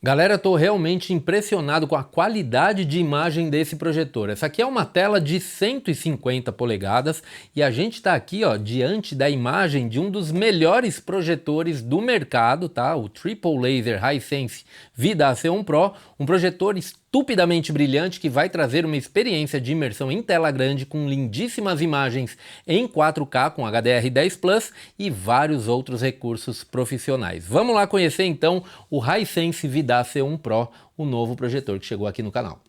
Galera, eu tô realmente impressionado com a qualidade de imagem desse projetor. Essa aqui é uma tela de 150 polegadas e a gente tá aqui, ó, diante da imagem de um dos melhores projetores do mercado, tá? O Triple Laser Hisense Vida AC1 Pro, um projetor estupidamente brilhante que vai trazer uma experiência de imersão em tela grande com lindíssimas imagens em 4K com HDR10 Plus e vários outros recursos profissionais. Vamos lá conhecer então o Hisense Vida AC1 Pro, o novo projetor que chegou aqui no canal.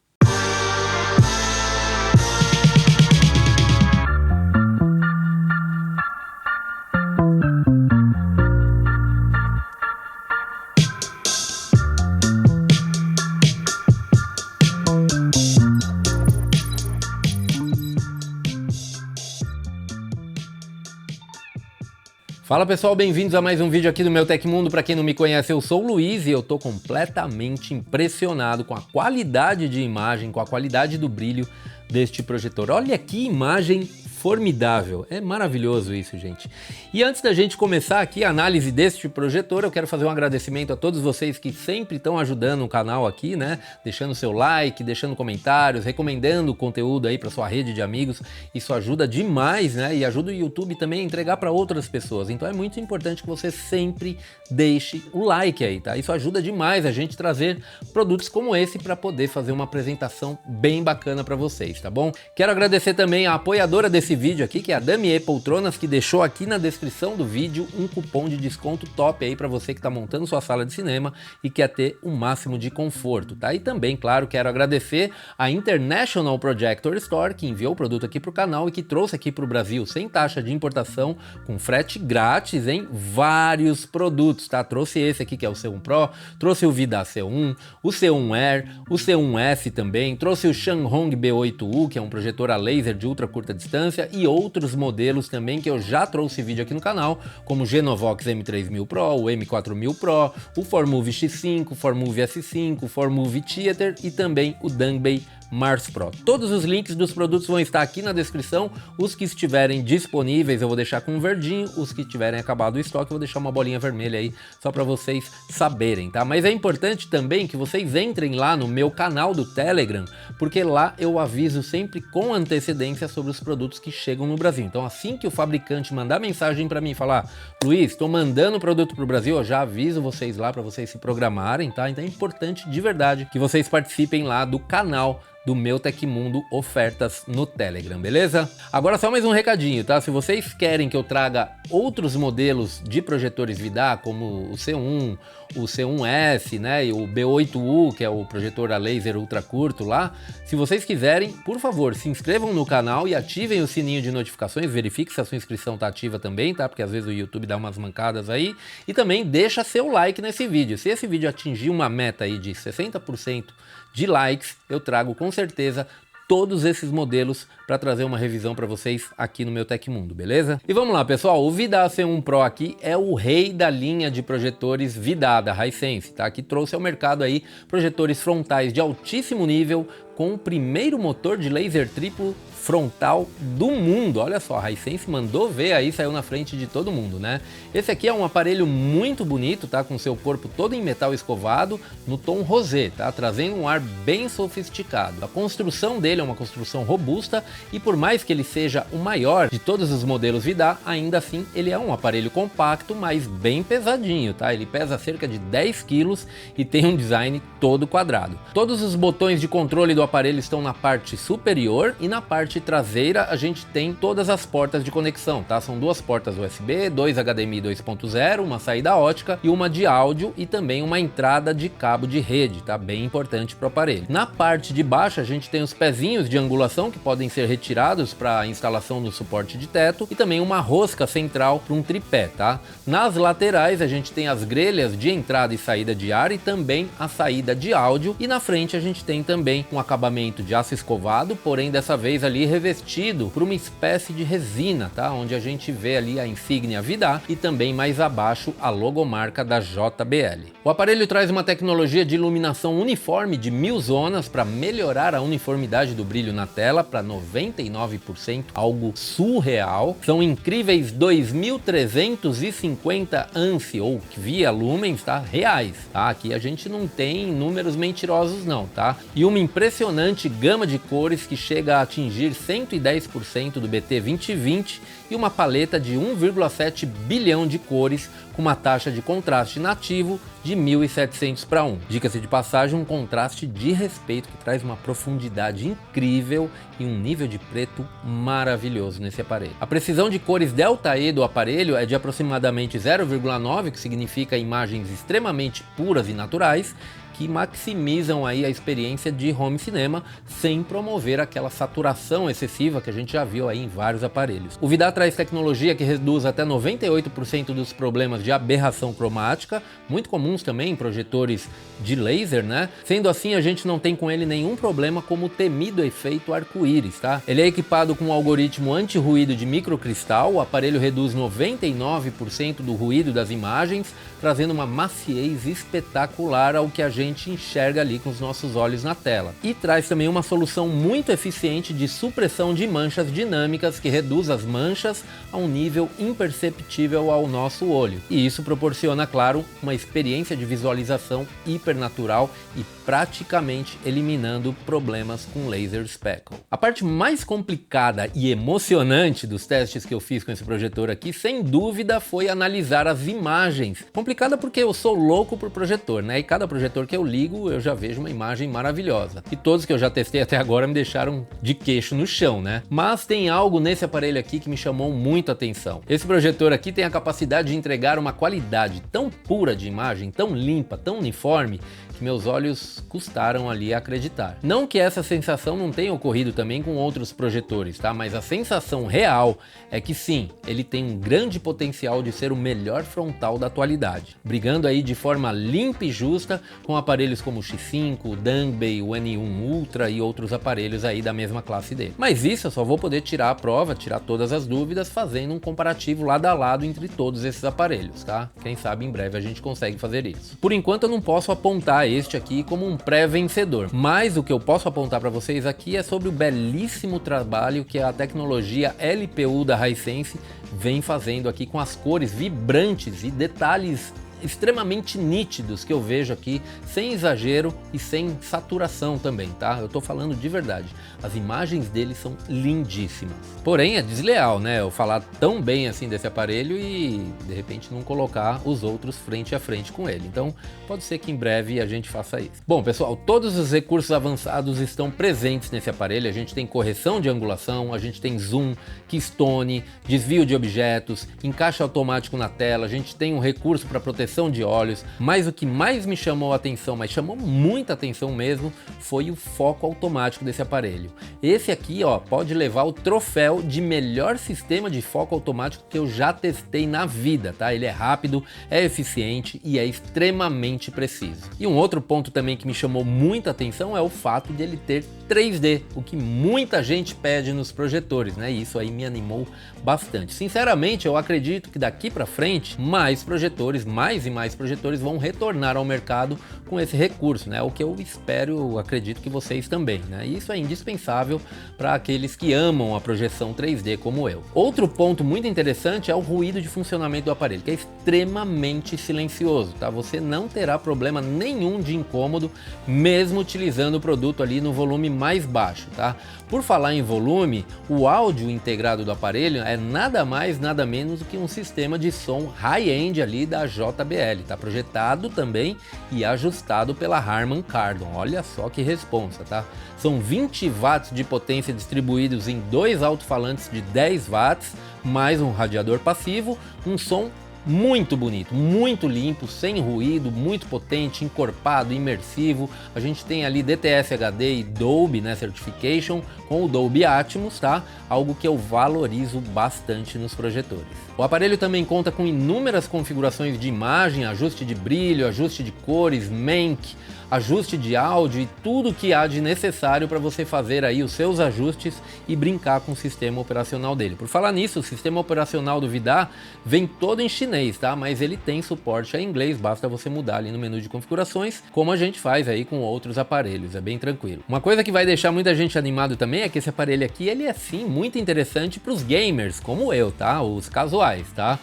Fala pessoal, bem-vindos a mais um vídeo aqui do meu Tecmundo. Para quem não me conhece, eu sou o Luiz e eu tô completamente impressionado com a qualidade de imagem, com a qualidade do brilho deste projetor. Olha que imagem formidável, é maravilhoso isso, gente. E antes da gente começar aqui a análise deste projetor, eu quero fazer um agradecimento a todos vocês que sempre estão ajudando o canal aqui, né? Deixando seu like, deixando comentários, recomendando o conteúdo aí para sua rede de amigos. Isso ajuda demais, né? E ajuda o YouTube também a entregar para outras pessoas. Então é muito importante que você sempre deixe o like aí, tá? Isso ajuda demais a gente trazer produtos como esse para poder fazer uma apresentação bem bacana para vocês, tá bom? Quero agradecer também a apoiadora desse vídeo aqui, que é a Damier Poltronas, que deixou aqui na descrição do vídeo um cupom de desconto top aí para você que está montando sua sala de cinema e quer ter o máximo de conforto, tá? E também, claro, quero agradecer a International Projector Store, que enviou o produto aqui para o canal e que trouxe aqui para o Brasil sem taxa de importação, com frete grátis em vários produtos, tá? Trouxe esse aqui que é o C1 Pro, trouxe o Vida C1, o C1 Air, o C1S também, trouxe o Shanghong B8U, que é um projetor a laser de ultra curta distância, e outros modelos também que eu já trouxe vídeo aqui no canal, como o Genovox M3000 Pro, o M4000 Pro, o Formove X5, o Formove S5, o Formove Theater e também o Dangbei Mars Pro. Todos os links dos produtos vão estar aqui na descrição. Os que estiverem disponíveis eu vou deixar com um verdinho, os que tiverem acabado o estoque eu vou deixar uma bolinha vermelha aí só para vocês saberem, tá? Mas é importante também que vocês entrem lá no meu canal do Telegram, porque lá eu aviso sempre com antecedência sobre os produtos que chegam no Brasil. Então assim que o fabricante mandar mensagem para mim falar: Luiz, estou mandando o produto para o Brasil, eu já aviso vocês lá para vocês se programarem, tá? Então é importante de verdade que vocês participem lá do canal do meu Tecmundo Ofertas no Telegram, beleza? Agora só mais um recadinho, tá? Se vocês querem que eu traga outros modelos de projetores Vida, como o C1, o C1S, né, e o B8U, que é o projetor a laser ultra curto lá, se vocês quiserem, por favor, se inscrevam no canal e ativem o sininho de notificações, verifique se a sua inscrição tá ativa também, tá? Porque às vezes o YouTube dá umas mancadas aí, e também deixa seu like nesse vídeo. Se esse vídeo atingir uma meta aí de 60% de likes, eu trago com certeza todos esses modelos para trazer uma revisão para vocês aqui no meu Tecmundo, beleza? E vamos lá, pessoal, o Vida AC1 Pro aqui é o rei da linha de projetores Vida da Hisense, tá? Que trouxe ao mercado aí projetores frontais de altíssimo nível com o primeiro motor de laser triplo frontal do mundo. Olha só, a Hisense mandou ver aí, saiu na frente de todo mundo, né? Esse aqui é um aparelho muito bonito, tá? Com seu corpo todo em metal escovado, no tom rosé, tá? Trazendo um ar bem sofisticado. A construção dele é uma construção robusta e por mais que ele seja o maior de todos os modelos Vida, ainda assim ele é um aparelho compacto, mas bem pesadinho, tá? Ele pesa cerca de 10 quilos e tem um design todo quadrado. Todos os botões de controle do aparelho estão na parte superior e na parte traseira a gente tem todas as portas de conexão, tá? São duas portas USB, dois HDMI 2.0, uma saída ótica e uma de áudio e também uma entrada de cabo de rede, tá? Bem importante para o aparelho. Na parte de baixo a gente tem os pezinhos de angulação que podem ser retirados para instalação no suporte de teto e também uma rosca central para um tripé, tá? Nas laterais a gente tem as grelhas de entrada e saída de ar e também a saída de áudio e na frente a gente tem também uma acabamento de aço escovado, porém dessa vez ali revestido por uma espécie de resina, tá? Onde a gente vê ali a insígnia Vidar e também mais abaixo a logomarca da JBL. O aparelho traz uma tecnologia de iluminação uniforme de 1000 zonas para melhorar a uniformidade do brilho na tela para 99%, algo surreal. São incríveis 2350 ANSI ou via lumens, tá? Reais, tá? Aqui a gente não tem números mentirosos não, tá? E uma impressionante gama de cores que chega a atingir 110% do BT 2020 e uma paleta de 1,7 bilhão de cores com uma taxa de contraste nativo de 1700 para 1. Diga-se de passagem, um contraste de respeito que traz uma profundidade incrível e um nível de preto maravilhoso nesse aparelho. A precisão de cores Delta E do aparelho é de aproximadamente 0,9, que significa imagens extremamente puras e naturais, que maximizam aí a experiência de home cinema sem promover aquela saturação excessiva que a gente já viu aí em vários aparelhos. O Vidar traz tecnologia que reduz até 98% dos problemas de aberração cromática, muito comuns também em projetores de laser, né? Sendo assim, a gente não tem com ele nenhum problema como o temido efeito arco-íris, tá? Ele é equipado com um algoritmo anti-ruído de microcristal, o aparelho reduz 99% do ruído das imagens, trazendo uma maciez espetacular ao que a gente enxerga ali com os nossos olhos na tela. E traz também uma solução muito eficiente de supressão de manchas dinâmicas que reduz as manchas a um nível imperceptível ao nosso olho. E isso proporciona, claro, uma experiência de visualização hipernatural e praticamente eliminando problemas com laser speckle. A parte mais complicada e emocionante dos testes que eu fiz com esse projetor aqui, sem dúvida, foi analisar as imagens. Complicada porque eu sou louco por projetor, né? E cada projetor que eu ligo, eu já vejo uma imagem maravilhosa. E todos que eu já testei até agora me deixaram de queixo no chão, né? Mas tem algo nesse aparelho aqui que me chamou muito a atenção. Esse projetor aqui tem a capacidade de entregar uma qualidade tão pura de imagem, tão limpa, tão uniforme, que meus olhos custaram ali a acreditar. Não que essa sensação não tenha ocorrido também com outros projetores, tá? Mas a sensação real é que sim, ele tem um grande potencial de ser o melhor frontal da atualidade, brigando aí de forma limpa e justa com aparelhos como o X5, o Dangbei, o N1 Ultra e outros aparelhos aí da mesma classe dele. Mas isso eu só vou poder tirar a prova, tirar todas as dúvidas, fazendo um comparativo lado a lado entre todos esses aparelhos, tá? Quem sabe em breve a gente consegue fazer isso. Por enquanto eu não posso apontar este aqui como um pré-vencedor, mas o que eu posso apontar para vocês aqui é sobre o belíssimo trabalho que a tecnologia LPU da Hisense vem fazendo aqui com as cores vibrantes e detalhes extremamente nítidos que eu vejo aqui, sem exagero e sem saturação também, tá? Eu tô falando de verdade. As imagens dele são lindíssimas. Porém, é desleal, né? Eu falar tão bem assim desse aparelho e de repente não colocar os outros frente a frente com ele. Então, pode ser que em breve a gente faça isso. Bom, pessoal, todos os recursos avançados estão presentes nesse aparelho. A gente tem correção de angulação, a gente tem zoom, keystone, desvio de objetos, encaixe automático na tela, a gente tem um recurso para proteção de olhos, mas o que mais me chamou a atenção, mas chamou muita atenção mesmo, foi o foco automático desse aparelho. Esse aqui, ó, pode levar o troféu de melhor sistema de foco automático que eu já testei na vida, tá? Ele é rápido, é eficiente e é extremamente preciso. E um outro ponto também que me chamou muita atenção é o fato de ele ter 3D, o que muita gente pede nos projetores, né? E isso aí me animou bastante. Sinceramente, eu acredito que daqui para frente mais projetores, mais e mais projetores vão retornar ao mercado com esse recurso, né? O que eu espero, acredito que vocês também, né? E isso é indispensável para aqueles que amam a projeção 3D como eu. Outro ponto muito interessante é o ruído de funcionamento do aparelho, que é extremamente silencioso, tá? Você não terá problema nenhum de incômodo, mesmo utilizando o produto ali no volume mais baixo, tá? Por falar em volume, o áudio integrado do aparelho é nada mais, nada menos do que um sistema de som high-end ali da JBL, tá projetado também e ajustado pela Harman Kardon. Olha só que responsa, tá? São 20 watts de potência distribuídos em dois alto-falantes de 10 watts, mais um radiador passivo, um som muito bonito, muito limpo, sem ruído, muito potente, encorpado, imersivo. A gente tem ali DTS HD e Dolby, né, Certification, com o Dolby Atmos, tá? Algo que eu valorizo bastante nos projetores. O aparelho também conta com inúmeras configurações de imagem, ajuste de brilho, ajuste de cores, MANC, ajuste de áudio e tudo que há de necessário para você fazer aí os seus ajustes e brincar com o sistema operacional dele. Por falar nisso, o sistema operacional do Vidar vem todo em chinês, tá? Mas ele tem suporte a inglês, basta você mudar ali no menu de configurações, como a gente faz aí com outros aparelhos, é bem tranquilo. Uma coisa que vai deixar muita gente animado também é que esse aparelho aqui, ele é sim muito interessante para os gamers, como eu, tá? Os casuais, tá?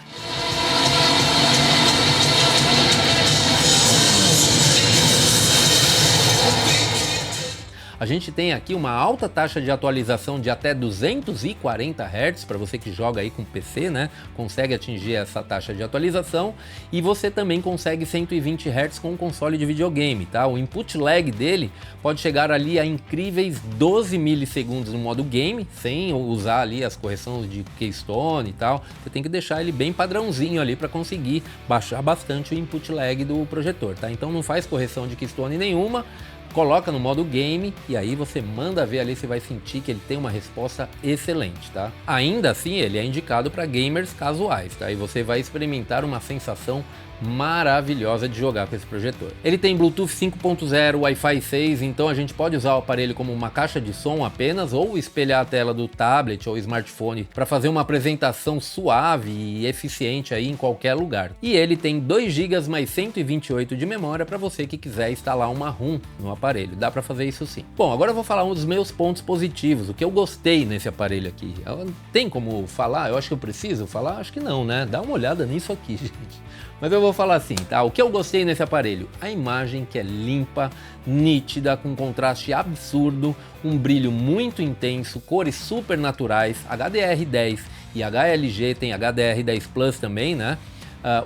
A gente tem aqui uma alta taxa de atualização de até 240 Hz, para você que joga aí com PC, né? Consegue atingir essa taxa de atualização, e você também consegue 120 Hz com o console de videogame, tá? O input lag dele pode chegar ali a incríveis 12 milissegundos no modo game, sem usar ali as correções de Keystone e tal. Você tem que deixar ele bem padrãozinho ali para conseguir baixar bastante o input lag do projetor, tá? Então não faz correção de Keystone nenhuma, coloca no modo game e aí você manda ver ali, você vai sentir que ele tem uma resposta excelente, tá? Ainda assim, ele é indicado para gamers casuais, tá? E você vai experimentar uma sensação maravilhosa de jogar com esse projetor. Ele tem Bluetooth 5.0, Wi-Fi 6, então a gente pode usar o aparelho como uma caixa de som apenas ou espelhar a tela do tablet ou smartphone para fazer uma apresentação suave e eficiente aí em qualquer lugar. E ele tem 2 GB mais 128 de memória para você que quiser instalar uma ROM no aparelho. Dá para fazer isso sim. Bom, agora eu vou falar um dos meus pontos positivos, o que eu gostei nesse aparelho aqui. Tem como falar? Eu acho que eu preciso falar? Acho que não, né? Dá uma olhada nisso aqui, gente. Mas eu vou falar assim, tá? O que eu gostei nesse aparelho? A imagem que é limpa, nítida, com contraste absurdo, um brilho muito intenso, cores super naturais, HDR10 e HLG, tem HDR10 Plus também, né?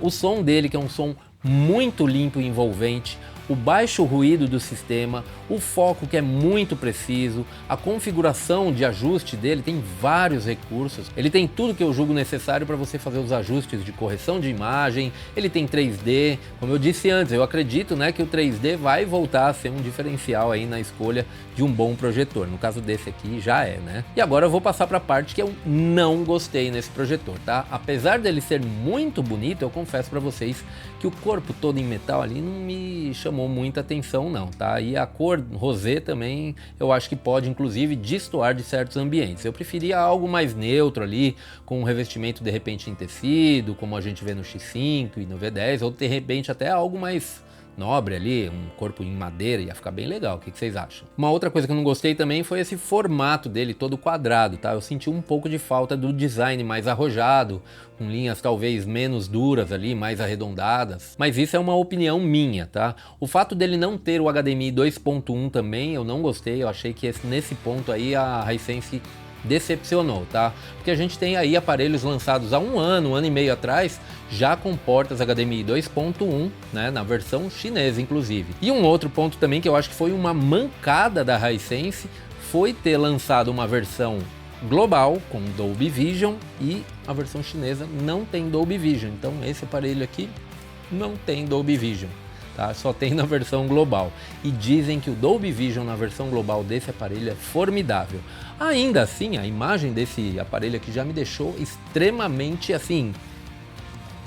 O som dele, que é um som muito limpo e envolvente, o baixo ruído do sistema, o foco que é muito preciso, a configuração de ajuste dele tem vários recursos, ele tem tudo que eu julgo necessário para você fazer os ajustes de correção de imagem, ele tem 3D, como eu disse antes, eu acredito, né, que o 3D vai voltar a ser um diferencial aí na escolha de um bom projetor, no caso desse aqui já é, né? E agora eu vou passar para a parte que eu não gostei nesse projetor, tá? Apesar dele ser muito bonito, eu confesso para vocês que o corpo todo em metal ali não me chamou muita atenção não, tá? E a cor rosé também eu acho que pode inclusive destoar de certos ambientes. Eu preferia algo mais neutro ali, com um revestimento de repente em tecido, como a gente vê no X5 e no V10, ou de repente até algo mais nobre ali, um corpo em madeira, ia ficar bem legal. O que vocês acham? Uma outra coisa que eu não gostei também foi esse formato dele todo quadrado, tá? Eu senti um pouco de falta do design mais arrojado, com linhas talvez menos duras ali, mais arredondadas, mas isso é uma opinião minha, tá? O fato dele não ter o HDMI 2.1 também, eu não gostei, eu achei que nesse ponto aí a Hisense decepcionou, tá? Porque a gente tem aí aparelhos lançados há um ano e meio atrás, já com portas HDMI 2.1, né, na versão chinesa inclusive. E um outro ponto também que eu acho que foi uma mancada da Hisense, foi ter lançado uma versão global com Dolby Vision e a versão chinesa não tem Dolby Vision, então esse aparelho aqui não tem Dolby Vision. Tá? Só tem na versão global, e dizem que o Dolby Vision na versão global desse aparelho é formidável. Ainda assim, a imagem desse aparelho aqui já me deixou extremamente assim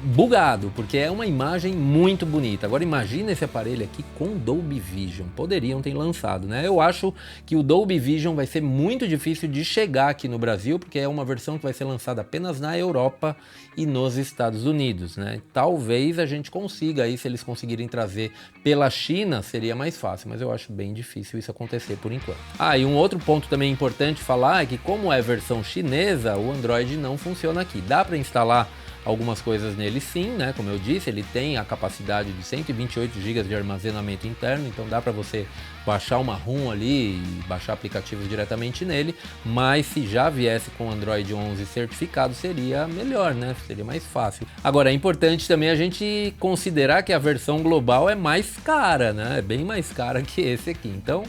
bugado, porque é uma imagem muito bonita. Agora imagina esse aparelho aqui com Dolby Vision, poderiam ter lançado, né? Eu acho que o Dolby Vision vai ser muito difícil de chegar aqui no Brasil, porque é uma versão que vai ser lançada apenas na Europa e nos Estados Unidos, né? Talvez a gente consiga aí, se eles conseguirem trazer pela China, seria mais fácil, mas eu acho bem difícil isso acontecer por enquanto. Ah, e um outro ponto também importante falar é que como é versão chinesa, o Android não funciona aqui. Dá para instalar algumas coisas nele sim, né? Como eu disse, ele tem a capacidade de 128 GB de armazenamento interno, então dá para você baixar uma ROM ali e baixar aplicativos diretamente nele, mas se já viesse com Android 11 certificado seria melhor, né? Seria mais fácil. Agora é importante também a gente considerar que a versão global é mais cara, né? É bem mais cara que esse aqui, então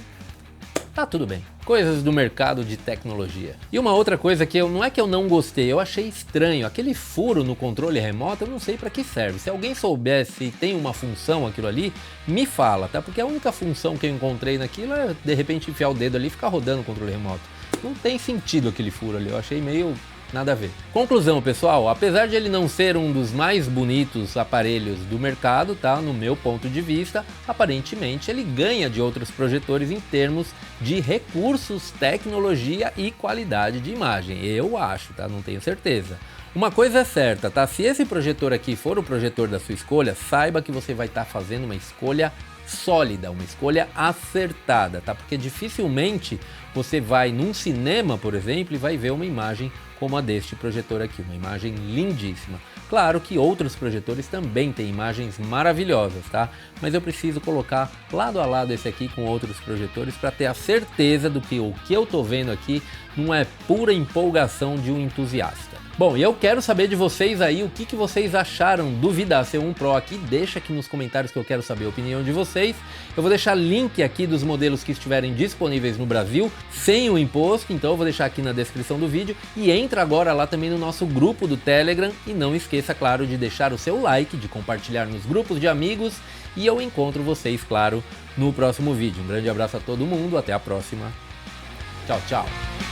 tá tudo bem. Coisas do mercado de tecnologia. E uma outra coisa que não é que eu não gostei, eu achei estranho. Aquele furo no controle remoto, eu não sei para que serve. Se alguém soubesse se tem uma função aquilo ali, me fala, tá? Porque a única função que eu encontrei naquilo é, de repente, enfiar o dedo ali e ficar rodando o controle remoto. Não tem sentido aquele furo ali, eu achei meio nada a ver. Conclusão, pessoal, apesar de ele não ser um dos mais bonitos aparelhos do mercado, tá? No meu ponto de vista, aparentemente ele ganha de outros projetores em termos de recursos, tecnologia e qualidade de imagem. Eu acho, tá? Não tenho certeza. Uma coisa é certa, tá? Se esse projetor aqui for o projetor da sua escolha, saiba que você vai estar fazendo uma escolha sólida, uma escolha acertada, tá? Porque dificilmente você vai num cinema, por exemplo, e vai ver uma imagem como a deste projetor aqui, uma imagem lindíssima. Claro que outros projetores também têm imagens maravilhosas, tá? Mas eu preciso colocar lado a lado esse aqui com outros projetores para ter a certeza do que o que eu tô vendo aqui não é pura empolgação de um entusiasta. Bom, e eu quero saber de vocês aí o que vocês acharam do Vida C1 Pro aqui, deixa aqui nos comentários que eu quero saber a opinião de vocês. Eu vou deixar link aqui dos modelos que estiverem disponíveis no Brasil, sem o imposto, então eu vou deixar aqui na descrição do vídeo. E entra agora lá também no nosso grupo do Telegram e não esqueça, claro, de deixar o seu like, de compartilhar nos grupos de amigos e eu encontro vocês, claro, no próximo vídeo. Um grande abraço a todo mundo, até a próxima. Tchau, tchau.